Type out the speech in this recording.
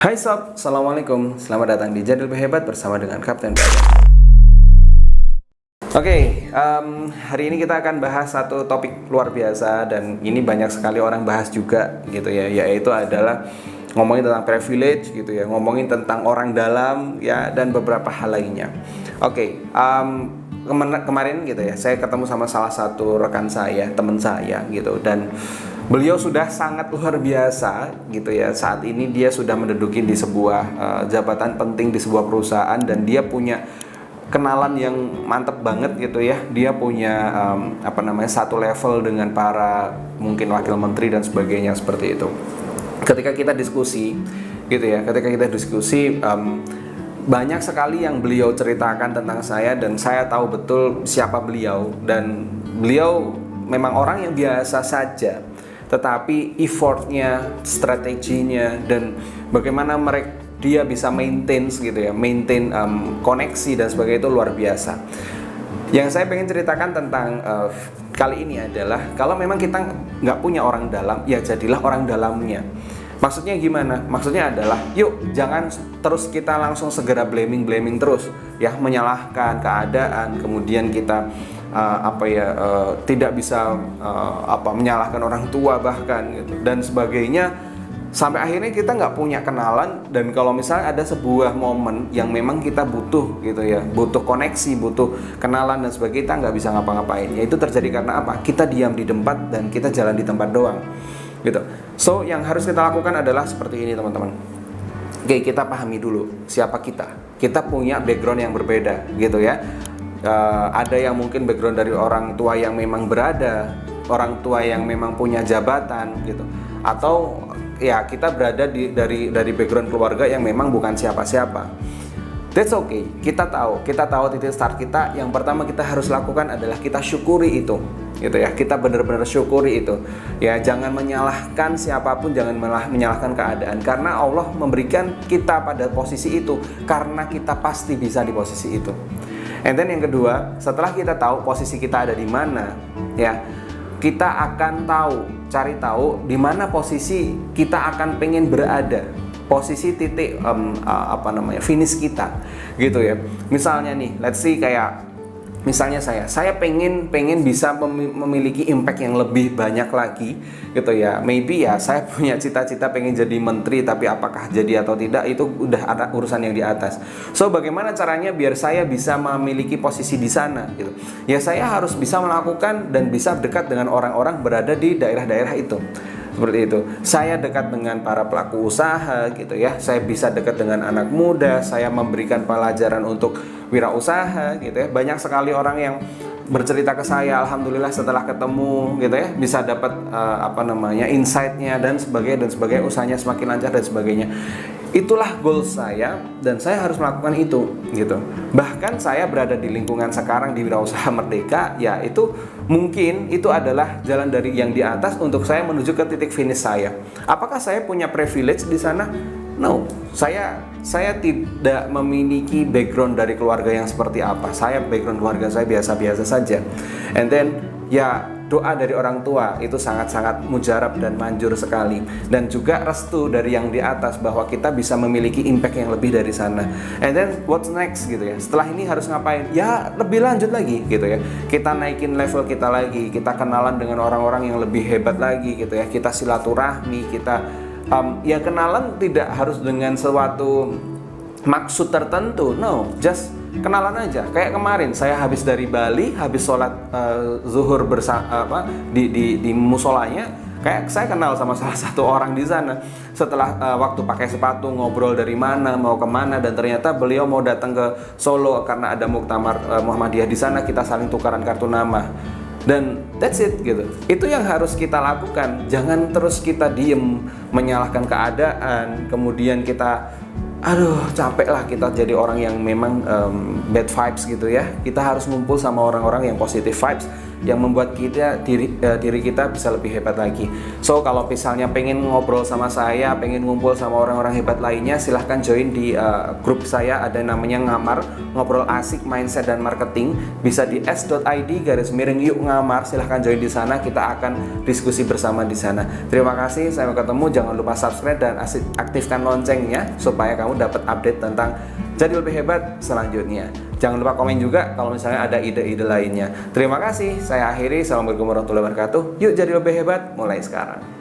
Hai sob, Assalamualaikum. Selamat datang di Jadul Hebat bersama dengan Kapten Bagas. Hari ini kita akan bahas satu topik luar biasa dan ini banyak sekali orang bahas juga gitu ya, yaitu adalah ngomongin tentang privilege gitu ya, ngomongin tentang orang dalam ya dan beberapa hal lainnya. Kemarin gitu ya, saya ketemu sama salah satu rekan saya, teman saya gitu, dan beliau sudah sangat luar biasa gitu ya. Saat ini dia sudah menduduki di sebuah jabatan penting di sebuah perusahaan dan dia punya kenalan yang mantep banget gitu ya. Dia punya satu level dengan para mungkin wakil menteri dan sebagainya seperti itu. Ketika kita diskusi gitu ya, banyak sekali yang beliau ceritakan tentang saya dan saya tahu betul siapa beliau, dan beliau memang orang yang biasa saja, tetapi effortnya, strateginya, dan bagaimana dia bisa maintain koneksi dan sebagainya itu luar biasa. Yang saya pengen ceritakan tentang kali ini adalah kalau memang kita nggak punya orang dalam, ya jadilah orang dalamnya. Maksudnya gimana? Maksudnya adalah yuk jangan terus kita langsung segera blaming terus ya, menyalahkan keadaan, kemudian kita tidak bisa menyalahkan orang tua bahkan gitu dan sebagainya, sampai akhirnya kita nggak punya kenalan. Dan kalau misalnya ada sebuah momen yang memang kita butuh gitu ya, butuh koneksi, butuh kenalan dan sebagainya, kita nggak bisa ngapa-ngapain. Ya itu terjadi karena apa? Kita diam di tempat dan kita jalan di tempat doang gitu. So yang harus kita lakukan adalah seperti ini teman-teman. Oke, kita pahami dulu siapa kita. Kita punya background yang berbeda gitu ya. Ada yang mungkin background dari orang tua yang memang berada, orang tua yang memang punya jabatan gitu, atau ya kita berada dari background keluarga yang memang bukan siapa-siapa. That's okay. Kita tahu titik start kita. Yang pertama kita harus lakukan adalah kita syukuri itu gitu ya. Kita benar-benar syukuri itu ya. Jangan menyalahkan siapapun, jangan menyalahkan keadaan, karena Allah memberikan kita pada posisi itu karena kita pasti bisa di posisi itu. And then yang kedua, setelah kita tahu posisi kita ada di mana, ya, kita akan cari tahu di mana posisi kita akan pengen berada, posisi titik finish kita, gitu ya. Misalnya nih, let's see misalnya saya pengen bisa memiliki impact yang lebih banyak lagi gitu ya. Maybe ya saya punya cita-cita pengen jadi menteri, tapi apakah jadi atau tidak itu udah ada urusan yang di atas. So bagaimana caranya biar saya bisa memiliki posisi di sana gitu. Ya saya harus bisa melakukan dan bisa dekat dengan orang-orang berada di daerah-daerah itu. Seperti itu. Saya dekat dengan para pelaku usaha gitu ya. Saya bisa dekat dengan anak muda, saya memberikan pelajaran untuk wirausaha gitu ya. Banyak sekali orang yang bercerita ke saya, alhamdulillah setelah ketemu gitu ya, bisa dapat insight-nya dan sebagainya, usahanya semakin lancar dan sebagainya. Itulah goal saya dan saya harus melakukan itu gitu. Bahkan saya berada di lingkungan sekarang di Wirausaha Merdeka, ya itu mungkin itu adalah jalan dari yang di atas untuk saya menuju ke titik finish saya. Apakah saya punya privilege di sana? No, saya tidak memiliki background dari keluarga yang seperti apa. Background keluarga saya biasa-biasa saja. And then ya doa dari orang tua itu sangat-sangat mujarab dan manjur sekali, dan juga restu dari yang di atas bahwa kita bisa memiliki impact yang lebih dari sana. And then what's next gitu ya, setelah ini harus ngapain? Ya lebih lanjut lagi gitu ya, kita naikin level kita lagi, kita kenalan dengan orang-orang yang lebih hebat lagi gitu ya, kita silaturahmi, kita ya kenalan tidak harus dengan suatu maksud tertentu, no, just kenalan aja. Kayak kemarin saya habis dari Bali, habis sholat zuhur di musolanya, kayak saya kenal sama salah satu orang di sana. Setelah waktu pakai sepatu ngobrol dari mana mau kemana, dan ternyata beliau mau datang ke Solo karena ada muktamar Muhammadiyah di sana. Kita saling tukaran kartu nama. Dan that's it gitu. Itu yang harus kita lakukan. Jangan terus kita diem menyalahkan keadaan, kemudian kita capek lah kita jadi orang yang memang bad vibes gitu ya. Kita harus ngumpul sama orang-orang yang positive vibes, yang membuat diri kita bisa lebih hebat lagi. So kalau misalnya pengen ngobrol sama saya, pengen ngumpul sama orang-orang hebat lainnya, silahkan join di grup saya, ada namanya Ngamar, ngobrol asik mindset dan marketing. Bisa di s.id/yuk ngamar, silahkan join di sana, kita akan diskusi bersama di sana. Terima kasih, sampai ketemu. Jangan lupa subscribe dan aktifkan loncengnya supaya kamu dapat update tentang jadi lebih hebat selanjutnya. Jangan lupa komen juga kalau misalnya ada ide-ide lainnya. Terima kasih, saya akhiri. Assalamualaikum warahmatullahi wabarakatuh. Yuk jadi lebih hebat mulai sekarang.